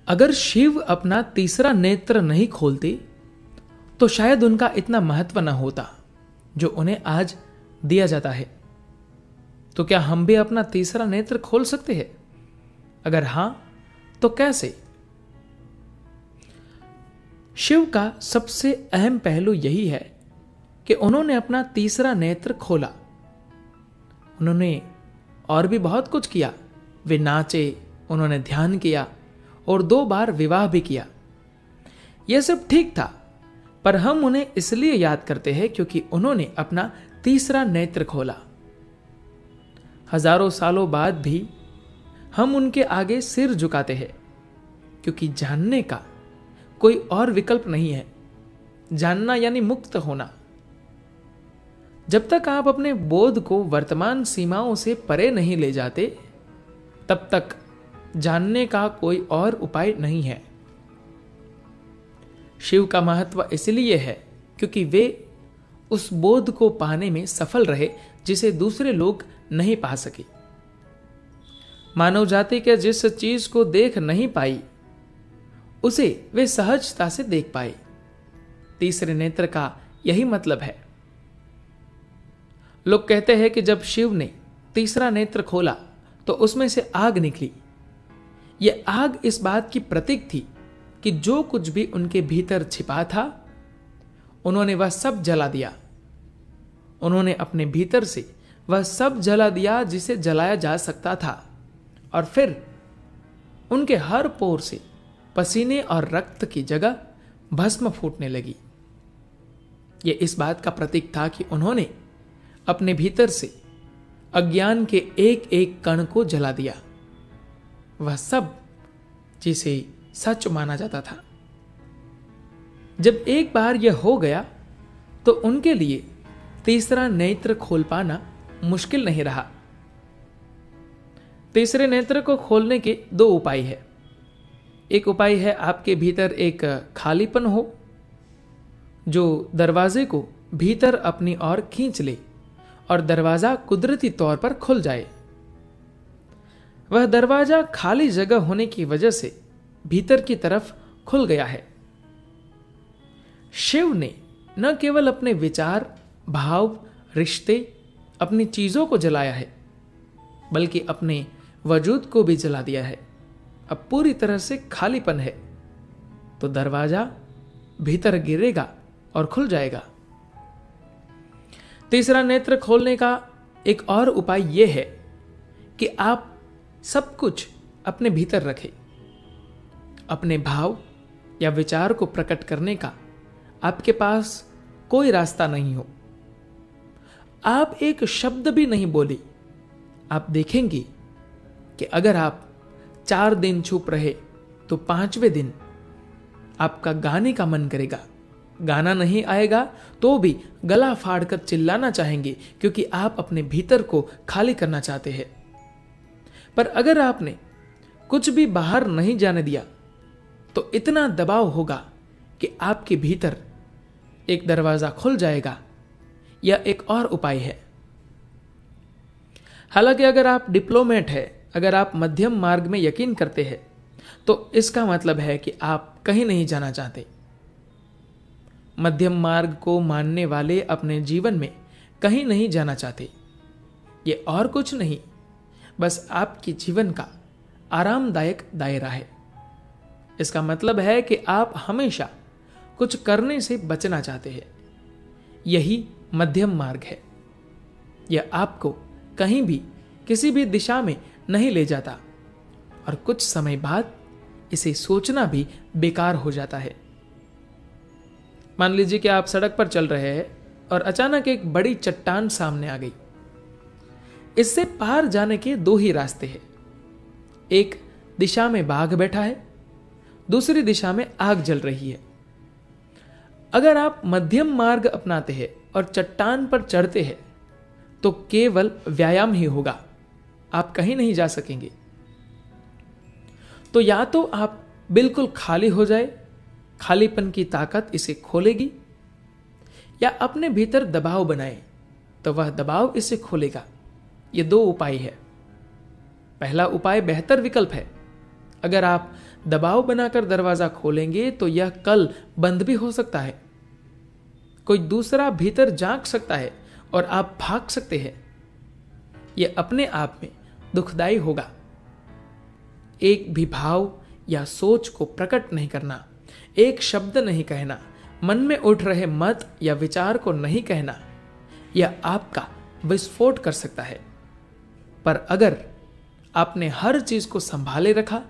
अगर शिव अपना तीसरा नेत्र नहीं खोलते तो शायद उनका इतना महत्व न होता जो उन्हें आज दिया जाता है। तो क्या हम भी अपना तीसरा नेत्र खोल सकते हैं? अगर हां तो कैसे? शिव का सबसे अहम पहलू यही है कि उन्होंने अपना तीसरा नेत्र खोला। उन्होंने और भी बहुत कुछ किया। वे नाचे, उन्होंने ध्यान किया और 2 बार विवाह भी किया। यह सब ठीक था, पर हम उन्हें इसलिए याद करते हैं क्योंकि उन्होंने अपना तीसरा नेत्र खोला। हजारों सालों बाद भी हम उनके आगे सिर झुकाते हैं क्योंकि जानने का कोई और विकल्प नहीं है। जानना यानी मुक्त होना। जब तक आप अपने बोध को वर्तमान सीमाओं से परे नहीं ले जाते, तब तक जानने का कोई और उपाय नहीं है। शिव का महत्व इसलिए है क्योंकि वे उस बोध को पाने में सफल रहे जिसे दूसरे लोग नहीं पा सके। मानव जाति के जिस चीज को देख नहीं पाई उसे वे सहजता से देख पाए। तीसरे नेत्र का यही मतलब है। लोग कहते हैं कि जब शिव ने तीसरा नेत्र खोला तो उसमें से आग निकली। यह आग इस बात की प्रतीक थी कि जो कुछ भी उनके भीतर छिपा था उन्होंने वह सब जला दिया। उन्होंने अपने भीतर से वह सब जला दिया जिसे जलाया जा सकता था, और फिर उनके हर पोर से पसीने और रक्त की जगह भस्म फूटने लगी। यह इस बात का प्रतीक था कि उन्होंने अपने भीतर से अज्ञान के एक एक कण को जला दिया, वह सब जिसे सच माना जाता था। जब एक बार यह हो गया तो उनके लिए तीसरा नेत्र खोल पाना मुश्किल नहीं रहा। तीसरे नेत्र को खोलने के 2 उपाय हैं। एक उपाय है आपके भीतर एक खालीपन हो जो दरवाजे को भीतर अपनी ओर खींच ले और दरवाजा कुदरती तौर पर खुल जाए। वह दरवाजा खाली जगह होने की वजह से भीतर की तरफ खुल गया है। शिव ने न केवल अपने विचार, भाव, रिश्ते, अपनी चीजों को जलाया है, बल्कि अपने वजूद को भी जला दिया है। अब पूरी तरह से खालीपन है, तो दरवाजा भीतर गिरेगा और खुल जाएगा। तीसरा नेत्र खोलने का एक और उपाय यह है कि आप सब कुछ अपने भीतर रखें। अपने भाव या विचार को प्रकट करने का आपके पास कोई रास्ता नहीं हो। आप एक शब्द भी नहीं बोली। आप देखेंगे कि अगर आप 4 दिन चुप रहे तो 5वें दिन आपका गाने का मन करेगा। गाना नहीं आएगा तो भी गला फाड़कर चिल्लाना चाहेंगे क्योंकि आप अपने भीतर को खाली करना चाहते हैं। पर अगर आपने कुछ भी बाहर नहीं जाने दिया तो इतना दबाव होगा कि आपके भीतर एक दरवाजा खुल जाएगा। यह एक और उपाय है। हालांकि अगर आप डिप्लोमेट है, अगर आप मध्यम मार्ग में यकीन करते हैं, तो इसका मतलब है कि आप कहीं नहीं जाना चाहते। मध्यम मार्ग को मानने वाले अपने जीवन में कहीं नहीं जाना चाहते। ये और कुछ नहीं, बस आपके जीवन का आरामदायक दायरा है। इसका मतलब है कि आप हमेशा कुछ करने से बचना चाहते हैं। यही मध्यम मार्ग है। यह आपको कहीं भी किसी भी दिशा में नहीं ले जाता और कुछ समय बाद इसे सोचना भी बेकार हो जाता है। मान लीजिए कि आप सड़क पर चल रहे हैं और अचानक एक बड़ी चट्टान सामने आ गई। इससे पार जाने के 2 ही रास्ते हैं। एक दिशा में बाघ बैठा है, दूसरी दिशा में आग जल रही है। अगर आप मध्यम मार्ग अपनाते हैं और चट्टान पर चढ़ते हैं तो केवल व्यायाम ही होगा, आप कहीं नहीं जा सकेंगे। तो या तो आप बिल्कुल खाली हो जाए, खालीपन की ताकत इसे खोलेगी, या अपने भीतर दबाव बनाए तो वह दबाव इसे खोलेगा। ये 2 उपाय है। पहला उपाय बेहतर विकल्प है अगर आप दबाव बनाकर दरवाजा खोलेंगे तो यह कल बंद भी हो सकता है। कोई दूसरा भीतर झांक सकता है और आप भाग सकते हैं। यह अपने आप में दुखदाई होगा। एक भी भाव या सोच को प्रकट नहीं करना, एक शब्द नहीं कहना, मन में उठ रहे मत या विचार को नहीं कहना, यह आपका विस्फोट कर सकता है। पर अगर आपने हर चीज को संभाले रखा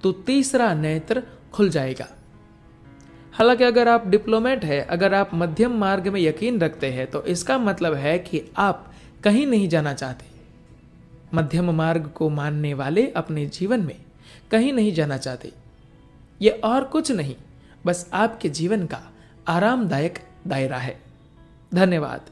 तो तीसरा नेत्र खुल जाएगा। हालांकि अगर आप डिप्लोमेट है, अगर आप मध्यम मार्ग में यकीन रखते हैं, तो इसका मतलब है कि आप कहीं नहीं जाना चाहते। मध्यम मार्ग को मानने वाले अपने जीवन में कहीं नहीं जाना चाहते। यह और कुछ नहीं, बस आपके जीवन का आरामदायक दायरा है। धन्यवाद।